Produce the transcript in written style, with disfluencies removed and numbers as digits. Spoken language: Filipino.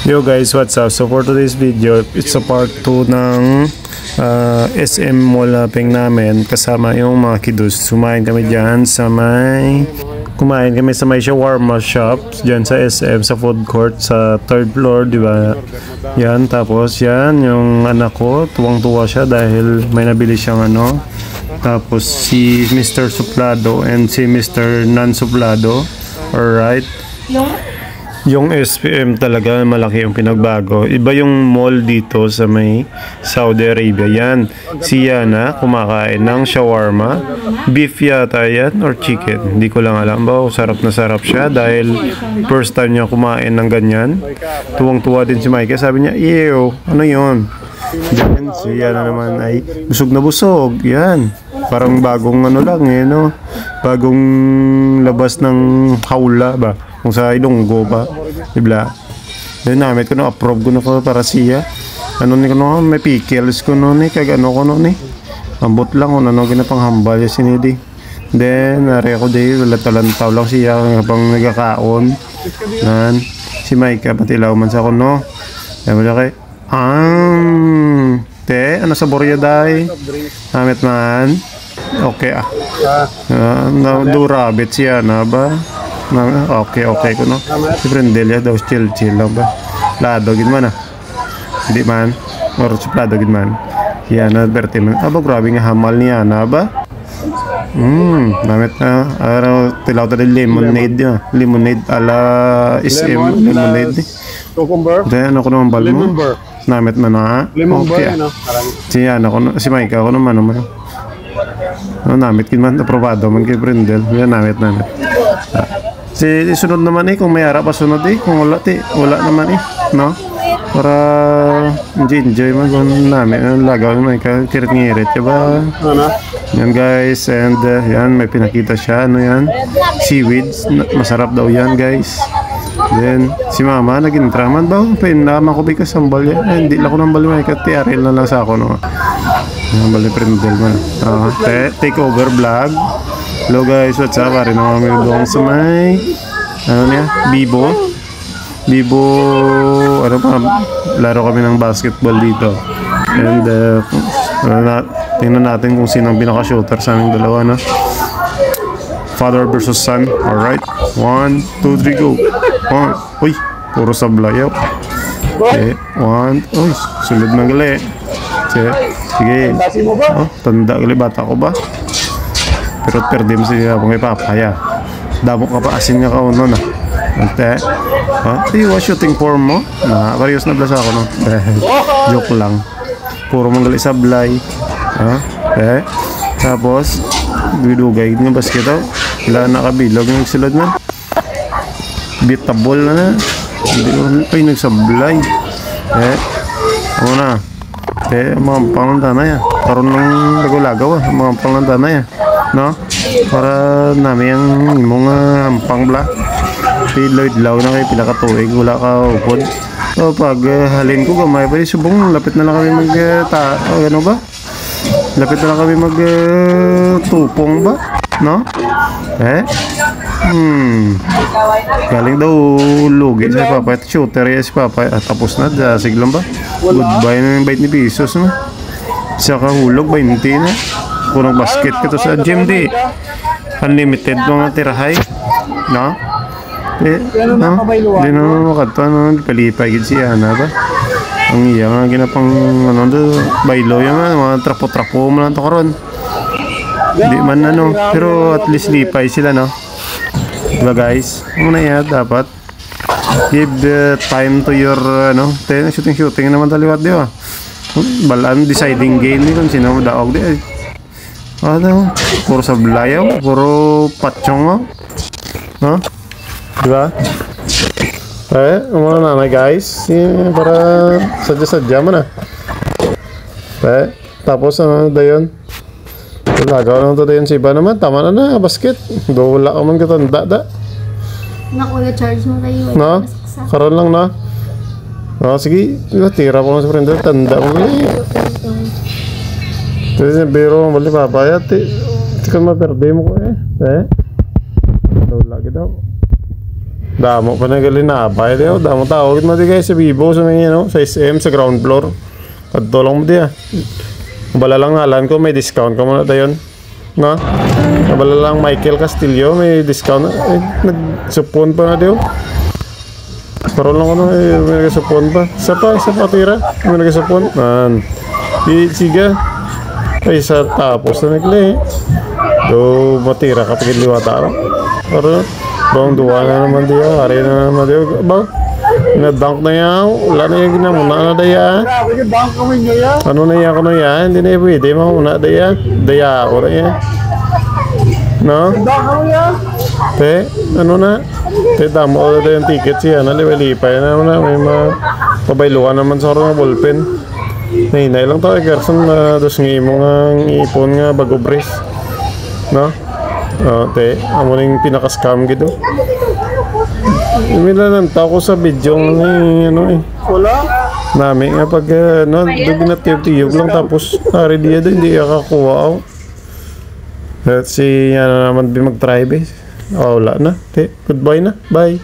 Yo guys, what's up? So for today's video, it's a part 2 ng SM Mall Hopping namin kasama yung mga kiddos. Kumain kami sa may shawarma shop dyan sa SM, sa food court sa 3rd floor, di ba? Yan, tapos yan, yung anak ko, tuwang-tuwa siya dahil may nabili siyang ano. Tapos si Mr. Suplado and si Mr. Non-Suplado, alright? Yung SPM talaga malaki yung pinagbago. Iba yung mall dito sa may Saudi Arabia. Yan, si Yana kumakain ng shawarma. Beef yata yan or chicken. Hindi ko lang alam ba. Sarap na sarap siya dahil first time niya kumain ng ganyan. Tuwang-tuwa din si Mike. Sabi niya, ew, ano yun? Then si Yana naman ay busog na busog. Yan, parang bagong ano lang eh, no? Bagong labas ng hawla ba? Kung sa Ilonggo ba, diba? Then namit ko na, approve ko na ko para siya. Ano ni ko no, may pickles ko no ni, kag ano ko no ni. Ambot lang kung ano ginapanghambal yung sinidi. Then, nari ako dahil, wala talantaw lang siya habang nagkakaon. Nan, si Micah, patilaw man sa ako no. Kaya mo kay, te, ano sa borya dahi? Namit man. Okay durabit siya na ba? Okay ko no. Si Brendelia daw chill lang ba? Lado gid man Hindi man. Or suplado gid man. Yan na berte man. Aba grabe nga hamal niya na ba? Namit na araw tilaw ta lemonade ya. Lemonade ala SM lemonade. Cucumber. Then ako naman bal mo. Namit man na. Okay. Siya ako si Mike ako naman namit gid man aprobado man kay Brendel. Yan namit. Si sunod naman kung may harap pa sunod kung wala naman no? Para enjoy man namin lagaw naman kirit-ngirit diba? Yan guys, and yan may pinakita siya, ano yan, seaweeds, masarap daw yan guys. Then si mama nag-intraman ba? Pinama ko bikas ang balya, hindi lang ko ng balya may katiaril na lang sa ako no? Ang balya prindel man. Take over vlog. Hello guys, what's up? Pare na kami doon sa may ano niya? Bibo, ano pa? Laro kami ng basketball dito. And tingnan natin kung sino ang pinaka-shooter sa aming dalawa, no? Father versus son. Alright, 1, 2, 3, go. Uy, puro sablayaw. Okay, 1. Uy, sunod ng gali. Sige. Tanda gali, bata ko ba? Pero perdim siya kung ipapaya. Damo ka pa asin nga kauno na. Ante. Iwa shooting form mo. Varios na blasa ako no. Joke lang. Puro manggali sablay. Tapos dudugay ng basket daw. Wala na kabilog ng silod na. Beatable na. Ay nagsablay. Ano na. Mga panglanda na yan. Karoon ng lagaw-lagaw mga panglanda na yan. No? Para namin yung imong ampang bla. Lloyd law na kayo pila katuig, wala ka upod. So pag halin ko gamay pa subong lapit na lang kami ano ba? Lapit na lang kami tupong ba? No? Galing daw lugi sa papa at shooter si papa tapos na dasig lang ba? Goodbye na yung 20 pesos no? Saka hulog 20 na. Kurang basket ko sa gym di unlimited mga tirahay no? Di na makato palipay gid siya na ba? Ang iya nga ginapang ano do baylo yung mga trapo-trapo mo lang to karon. Di man pero at least lipay sila no? Diba guys? Muna yan dapat give time to your shooting naman taliwat di ba? Balaan deciding game ni kung sino daog di puro sablayaw, puro patsyong no? Diba? Umuna na guys para sadya-sadya mo na tapos dayon lagaw lang ito dayon si iba naman tama na basket wala ka man katanda naku na-charge mo kayo no? Karoon lang na sige, tira ko lang sa friend tanda mo kasi biro mali papayat Tika maperde mo ko wala daw Damo pa na gali na pa. Damo tawag mo di guys sa Vivo sa may ano, sa SM sa ground floor. Kadtulong mo di ah. Bala lang ngalan ko may discount ko muna dayon. No? Bala lang Michael Castillo may discount. Nagsupon pa na diyo. Karoon lang ano may nagsupon pa. Isa pa tira. May nagsupon. Man. Siga. Ay sa tapos na nagli. Do matira kapag liwata. Pero bang duwa na naman diyo. Hari na naman diyo. Ba? Na-dunk na yan. Wala na yung ginamuna na daya. Ano na yan ko na yan? Hindi na pwede mauna daya. Daya ako na yan. No? Te, ano na? Te, damo ko na yung ticket siya. Nalipay na naman na. May mga pabailuan naman sa oras ng ballpen. Nahinay lang tayo. Gerson na dos nga mo nga ipon nga bago brace. No? Te, amo na yung pinaka-scam gitu. Minananta ko sa video ano eh. Wala? Nami nga pag ano, ginatiyog-tiyog lang tapos hari diya doon, hindi akakuha ako. At si, ano naman, mag-try base. Wala na. Goodbye na. Bye.